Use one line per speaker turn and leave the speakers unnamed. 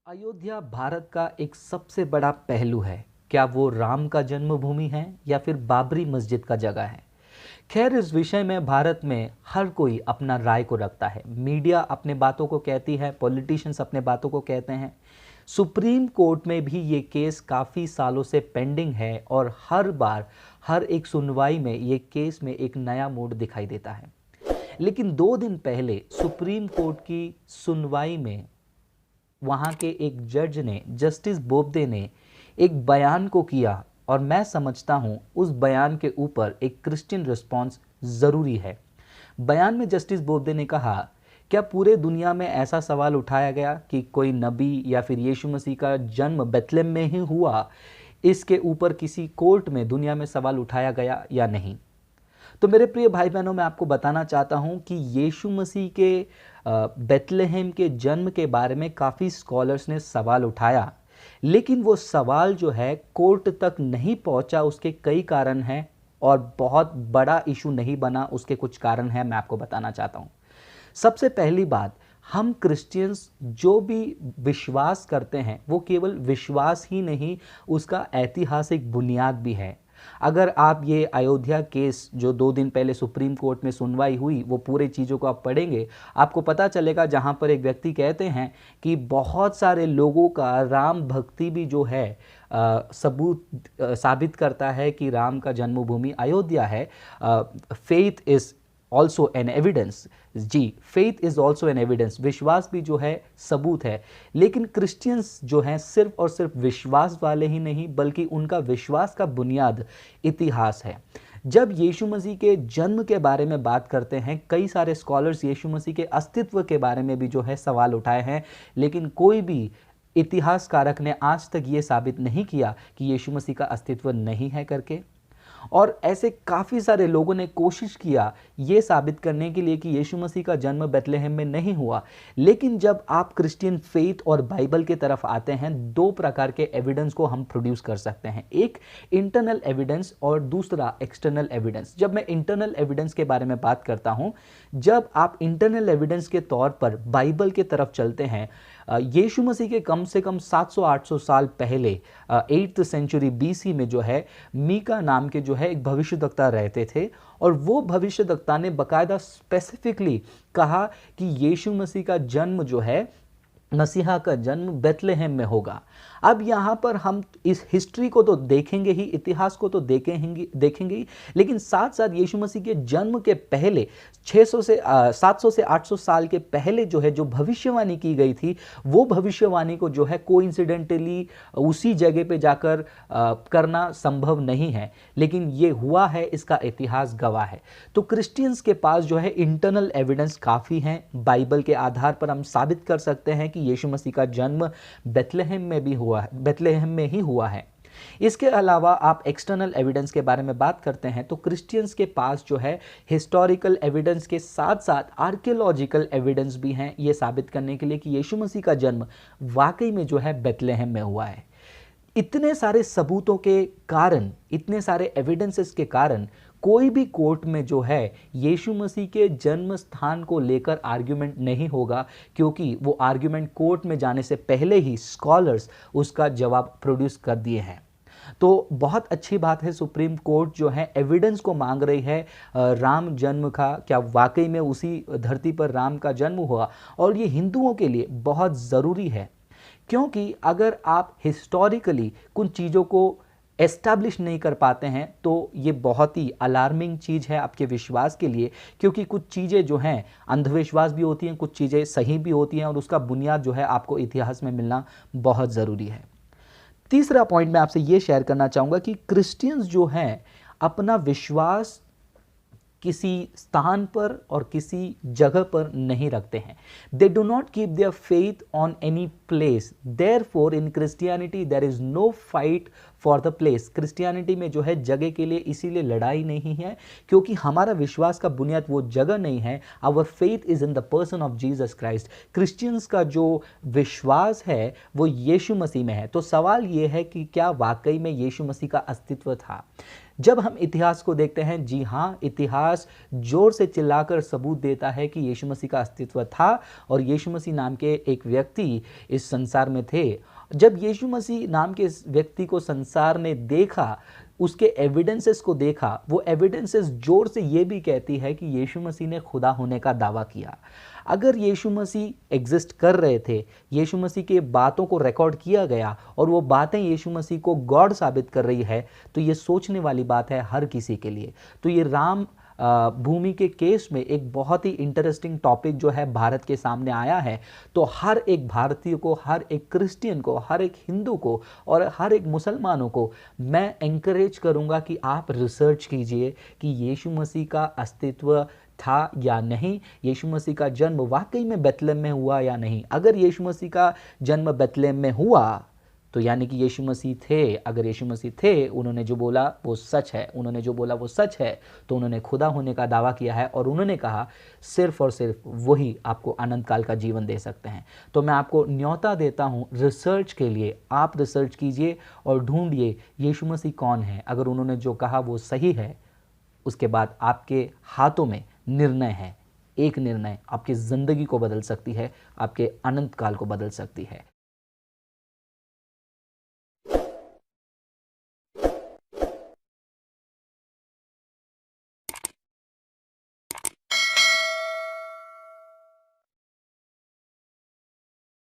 अयोध्या भारत का एक सबसे बड़ा पहलू है। क्या वो राम का जन्मभूमि है या फिर बाबरी मस्जिद का जगह है? खैर, इस विषय में भारत में हर कोई अपना राय को रखता है। मीडिया अपने बातों को कहती है, पॉलिटिशियंस अपने बातों को कहते हैं। सुप्रीम कोर्ट में भी ये केस काफ़ी सालों से पेंडिंग है और हर बार हर एक सुनवाई में ये केस में एक नया मोड़ दिखाई देता है। लेकिन 2 दिन पहले सुप्रीम कोर्ट की सुनवाई में वहाँ के एक जज ने, जस्टिस बोबडे ने एक बयान को किया और मैं समझता हूँ उस बयान के ऊपर एक क्रिश्चियन रिस्पॉन्स ज़रूरी है। बयान में जस्टिस बोबडे ने कहा, क्या पूरे दुनिया में ऐसा सवाल उठाया गया कि कोई नबी या फिर यीशु मसीह का जन्म बेथलेहम में ही हुआ? इसके ऊपर किसी कोर्ट में दुनिया में सवाल उठाया गया या नहीं? तो मेरे प्रिय भाई बहनों, मैं आपको बताना चाहता हूं कि यीशु मसीह के बेथलेहम के जन्म के बारे में काफ़ी स्कॉलर्स ने सवाल उठाया, लेकिन वो सवाल जो है कोर्ट तक नहीं पहुंचा। उसके कई कारण हैं और बहुत बड़ा इशू नहीं बना, उसके कुछ कारण हैं, मैं आपको बताना चाहता हूं। सबसे पहली बात, हम क्रिश्चियंस जो भी विश्वास करते हैं वो केवल विश्वास ही नहीं, उसका ऐतिहासिक बुनियाद भी है। अगर आप ये अयोध्या केस जो 2 दिन पहले सुप्रीम कोर्ट में सुनवाई हुई, वो पूरे चीज़ों को आप पढ़ेंगे, आपको पता चलेगा जहाँ पर एक व्यक्ति कहते हैं कि बहुत सारे लोगों का राम भक्ति भी जो है साबित करता है कि राम का जन्मभूमि अयोध्या है। Faith is also an evidence. जी, faith is also an evidence, विश्वास भी जो है सबूत है। लेकिन क्रिश्चियंस जो हैं सिर्फ और सिर्फ विश्वास वाले ही नहीं, बल्कि उनका विश्वास का बुनियाद इतिहास है। जब यीशु मसीह के जन्म के बारे में बात करते हैं, कई सारे स्कॉलर्स यीशु मसीह के अस्तित्व के बारे में भी जो है सवाल उठाए हैं, लेकिन कोई भी इतिहासकारक ने आज तक ये साबित नहीं किया कि यीशु मसीह का अस्तित्व नहीं है करके। और ऐसे काफ़ी सारे लोगों ने कोशिश किया ये साबित करने के लिए कि यीशु मसीह का जन्म बेथलेहम में नहीं हुआ। लेकिन जब आप क्रिश्चियन फेथ और बाइबल के तरफ आते हैं, 2 प्रकार के एविडेंस को हम प्रोड्यूस कर सकते हैं, एक इंटरनल एविडेंस और दूसरा एक्सटर्नल एविडेंस। जब मैं इंटरनल एविडेंस के बारे में बात करता हूं, जब आप इंटरनल एविडेंस के तौर पर बाइबल के तरफ चलते हैं, यीशु मसीह के कम से कम 700-800 साल पहले 8th सेंचुरी BC में जो है मीका नाम के जो है एक भविष्यद्वक्ता रहते थे, और वो भविष्यद्वक्ता ने बकायदा स्पेसिफिकली कहा कि यीशु मसीह का जन्म जो है, मसीहा का जन्म बेथलेहम में होगा। अब यहाँ पर हम इस हिस्ट्री को तो देखेंगे ही, इतिहास को तो देखेंगे ही, लेकिन साथ साथ यीशु मसीह के जन्म के पहले 700 से 800 साल के पहले जो है जो भविष्यवाणी की गई थी, वो भविष्यवाणी को जो है कोइंसिडेंटली उसी जगह पे जाकर करना संभव नहीं है, लेकिन ये हुआ है, इसका इतिहास गवाह है। तो क्रिश्चियंस के पास जो है इंटरनल एविडेंस काफ़ी हैं। बाइबल के आधार पर हम साबित कर सकते हैं कि यीशु मसीह का जन्म बेथलेहम में भी हुआ है, बेथलेहम में ही हुआ है। इसके अलावा आप एक्सटर्नल एविडेंस के बारे में बात करते हैं तो क्रिश्चियंस के पास जो है हिस्टोरिकल एविडेंस के साथ साथ आर्कियोलॉजिकल एविडेंस भी हैं, ये साबित करने के लिए कि यीशु मसीह का जन्म वाकई में जो है बेथलेहम में हुआ है। इतने सारे सबूतों के कारण, इतने एविडेंसेस एविडेंसेस के कारण कोई भी कोर्ट में जो है यीशु मसीह के जन्म स्थान को लेकर आर्ग्यूमेंट नहीं होगा, क्योंकि वो आर्ग्यूमेंट कोर्ट में जाने से पहले ही स्कॉलर्स उसका जवाब प्रोड्यूस कर दिए हैं। तो बहुत अच्छी बात है, सुप्रीम कोर्ट जो है एविडेंस को मांग रही है राम जन्म का, क्या वाकई में उसी धरती पर राम का जन्म हुआ। और ये हिंदुओं के लिए बहुत ज़रूरी है, क्योंकि अगर आप हिस्टोरिकली कुछ चीज़ों को एस्टैब्लिश नहीं कर पाते हैं तो ये बहुत ही अलार्मिंग चीज़ है आपके विश्वास के लिए, क्योंकि कुछ चीज़ें जो हैं अंधविश्वास भी होती हैं, कुछ चीज़ें सही भी होती हैं, और उसका बुनियाद जो है आपको इतिहास में मिलना बहुत ज़रूरी है। तीसरा पॉइंट मैं आपसे ये शेयर करना चाहूँगा कि क्रिश्चियंस जो हैं अपना विश्वास किसी स्थान पर और किसी जगह पर नहीं रखते हैं। They do not keep their faith on any place. Therefore in Christianity there is no fight for the place. Christianity में जो है जगह के लिए इसीलिए लड़ाई नहीं है, क्योंकि हमारा विश्वास का बुनियाद वो जगह नहीं है। Our faith is in the person of Jesus Christ. Christians का जो विश्वास है वो यीशु मसीह में है। तो सवाल ये है कि क्या वाकई में यीशु मसीह का अस्तित्व था? जब हम इतिहास को देखते हैं, जी हाँ, इतिहास जोर से चिल्लाकर सबूत देता है कि यीशु मसीह का अस्तित्व था, और यीशु मसीह नाम के एक व्यक्ति इस संसार में थे। जब यीशु मसीह नाम के इस व्यक्ति को संसार ने देखा, उसके एविडेंसेस को देखा, वो एविडेंसेस जोर से ये भी कहती है कि यीशु मसीह ने खुदा होने का दावा किया। अगर यीशु मसीह एग्जिस्ट कर रहे थे, यीशु मसीह के बातों को रिकॉर्ड किया गया और वो बातें यीशु मसीह को गॉड साबित कर रही है, तो ये सोचने वाली बात है हर किसी के लिए। तो ये राम भूमि के केस में एक बहुत ही इंटरेस्टिंग टॉपिक जो है भारत के सामने आया है। तो हर एक भारतीय को, हर एक क्रिश्चियन को, हर एक हिंदू को और हर एक मुसलमानों को मैं एंकरेज करूंगा कि आप रिसर्च कीजिए कि यीशु मसीह का अस्तित्व था या नहीं, यीशु मसीह का जन्म वाकई में बेथलेहम में हुआ या नहीं। अगर यीशु मसीह का जन्म बेथलेहम में हुआ तो यानी कि यीशु मसीह थे। अगर यीशु मसीह थे, उन्होंने जो बोला वो सच है, उन्होंने जो बोला वो सच है, तो उन्होंने खुदा होने का दावा किया है और उन्होंने कहा सिर्फ और सिर्फ वही आपको अनंत काल का जीवन दे सकते हैं। तो मैं आपको न्योता देता हूँ रिसर्च के लिए, आप रिसर्च कीजिए और ढूंढिए यीशु मसीह कौन है। अगर उन्होंने जो कहा वो सही है, उसके बाद आपके हाथों में निर्णय है। एक निर्णय आपकी ज़िंदगी को बदल सकती है, आपके अनंत काल को बदल सकती है।